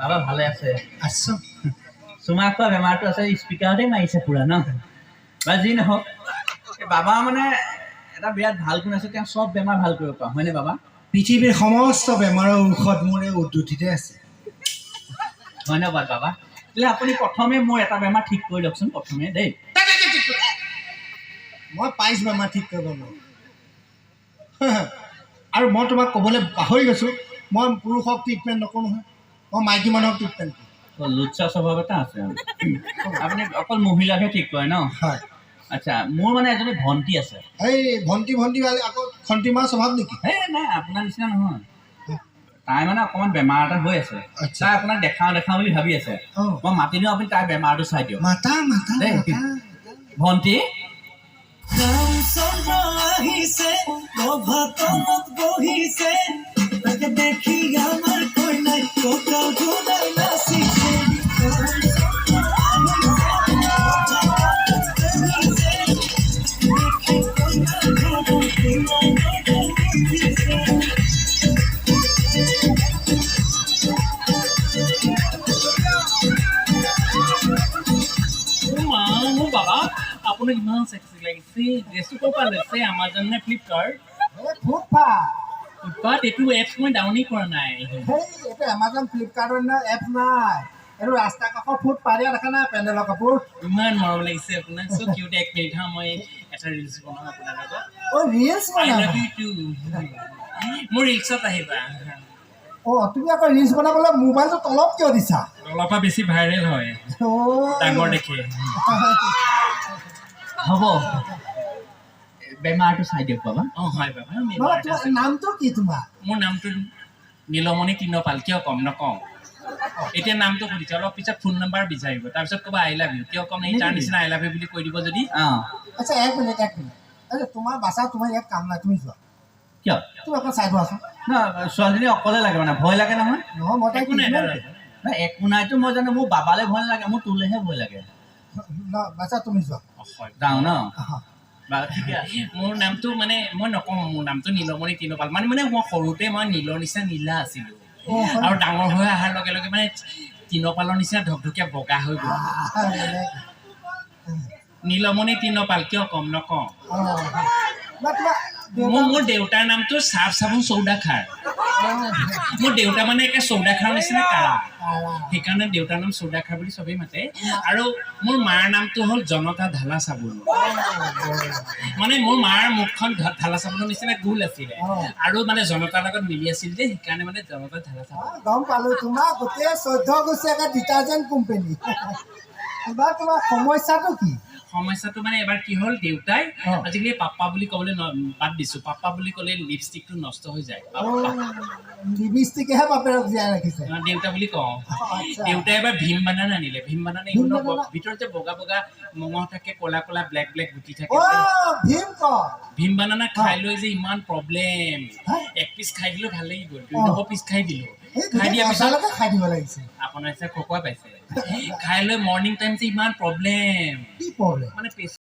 বাবা ভালে আছে আছো চুমা খোৱা বেমাৰটো আছে স্পিকাৰতে মাৰিছে পুৰা ন বা যি নহওক বাবা মানে এটা বিৰাট ভাল গুণ আছে তেওঁ চব বেমাৰ ভাল কৰিব পাৰা হয়নে বাবা পৃথিৱীৰ সমস্ত বেমাৰৰ ঔষধ মোৰ এই উদ্ধতিতে আছে ধন্যবাদ বাবা তেতিয়াহ'লে আপুনি প্ৰথমে মোৰ এটা বেমাৰ ঠিক কৰি লওকচোন প্ৰথমে দেই মই পাইছ বেমাৰ ঠিক কৰিব নোৱাৰোঁ আৰু মই তোমাক ক'বলৈ পাহৰি গৈছোঁ মই পুৰুষক ট্ৰিটমেণ্ট নকৰোঁ নহয় মই মাইকী মানুহক ট্ৰিটমেণ্ট কৰোঁ লুচ্চা স্বভাৱ এটা আছে আপুনি অকল মহিলাকহে ঠিক কৰে ন হয় আচ্ছা মোৰ মানে এজনী ভণ্টি আছে এই ভণ্টি আকৌ খন্তি মাৰ স্বভাৱ নেকি এই নাই আপোনাৰ নিচিনা নহয় তাই মানে অকণমান বেমাৰ এটা হৈ আছে আচ্ছা। তাই আপোনাক দেখাওঁ বুলি ভাবি আছে অঁ। মই মাতি দিওঁ আপুনি তাইৰ বেমাৰটো চাই দিয়ক মাতা দেই ভণ্টি দেখি আমাৰ কইনাই কঁকাল ঘূৰাই নাচিছে বাবা আপোনাক ইমান চেক্সি লাগিছে ড্ৰেছটো ক'ৰ পৰা লৈছে আমাজন নে ফ্লিপকাৰ্ট ফ্লিপকাৰ্ট এইটো এপছ মই ডাউনেই কৰা নাই এইটো এমাজন ফ্লিপকাৰ্টৰ এপ নাই এইটো ৰাস্তা কাষৰ ফুট পাৰিয়া দেখা নাই পেণ্ডেলৰ কাপোৰ ইমান মৰম লাগিছে আপোনাক চ' কিউট এক মিনিট হা মই এটা ৰিলছ বনাওঁ আপোনাৰ লগত অ' reels I love you too মোৰ ৰিলছত আহিবা অ' তুমি আকৌ ৰিলছ বনাবলৈ মোবাইলটো তলত কিয় দিছা অলপ পৰা বেছি ভাইৰেল হয় ডাঙৰ দেখে হ'ব বেমাৰটো চাই দিয়ক বাবা অঁ হয় বাবা নামটো কি তোমাৰ মোৰ নামটো নীলমণি তৃণপাল কিয় ক'ম নকওঁ এতিয়া নামটো সুধিছে অলপ পিছত ফোন নম্বৰ বিচাৰিব তাৰপিছত ক'বা আই লাভ ইউ কিয় ক'ম এই তাৰ নিচিনা আই লাভ ইউ বুলি কৈ দিব যদি অঁ আচ্ছা এক মিনিট আচ্ছা তোমাৰ বাচা তোমাৰ ইয়াত কাম নাই তুমি যোৱা কিয় তুমি অকণ চাই থোৱাচোন ন ছোৱালীজনী অকলে লাগে মানে ভয় লাগে নহয় নহয় মই তাইক একো নাই দাদা নাই একো নাইতো মই জানো মোৰ বাবালৈ ভয় নালাগে মোৰ তোলেহে ভয় লাগে বাচা তুমি যোৱা হয় যাওঁ ন আহা বাৰু ঠিকে আছে মোৰ নামটো মানে মই নকওঁ মোৰ নামটো নীলমণি তৃণপাল মানে মই সৰুতে মই নীলৰ নিচিনা নীলা আছিলোঁ আৰু ডাঙৰ হৈ অহাৰ লগে লগে মানে তৃণপালৰ নিচিনা ধকধকীয়া বগা হৈ গ'ল নীলমণি তৃণপাল কিয় ক'ম নকওঁ মোৰ দেউতাৰ নামটো চাফ চাবোন চৌদাখাৰ মোৰ দেউতা মানে একে চৌদাখাৰৰ নিচিনা কাৰা সেইকাৰণে দেউতাৰ নাম চৌদাখাৰ বুলি চবেই মাতে আৰু মোৰ মাৰ নামটো হ'ল জনতা ঢালা চাবোন মানে মোৰ মাৰ মুখখন ঢালা চাবোনৰ নিচিনা গোল আছিলে আৰু মানে জনতাৰ লগত মিলি আছিল যে সেইকাৰণে মানে জনতা ঢালা চাবোন গম পালো তোমাৰ গোটেই 14 গৈছে এটা ডিটাৰজেণ্ট কোম্পানী এবাৰ তোমাৰ সমস্যাটো কি সমস্যাটো মানে এবাৰ কি হ'ল দেউতাই আজিকালি পাপ্পা বুলি ক'বলৈ বাদ দিছোঁ পাপ্পা বুলি ক'লে লিপষ্টিকটো নষ্ট হৈ যায় লিপষ্টিকেহে বাপেৰক জীয়াই ৰাখিছে দেউতা বুলি কওঁ দেউতাই এবাৰ ভীম বানানা আনিলে ভীম বানানা ভিতৰত যে বগা বগা মঙহ থাকে ক'লা ক'লা ব্লেক ব্লেক গুটি থাকে ভীম বানানা খাই লৈ যে ইমান প্ৰব্লেম এক পিচ খাই দিলোঁ ভাল লাগি গ'ল 2 পিচ খাই দিলোঁ খাই দিয়াৰ পিছত খাই দিব লাগিছে আপোনাৰ নিচিনা খকুৱা পাইছে খাই লৈ মৰ্ণিং টাইম যে ইমান প্ৰব্লেম কি প্ৰব্লেম মানে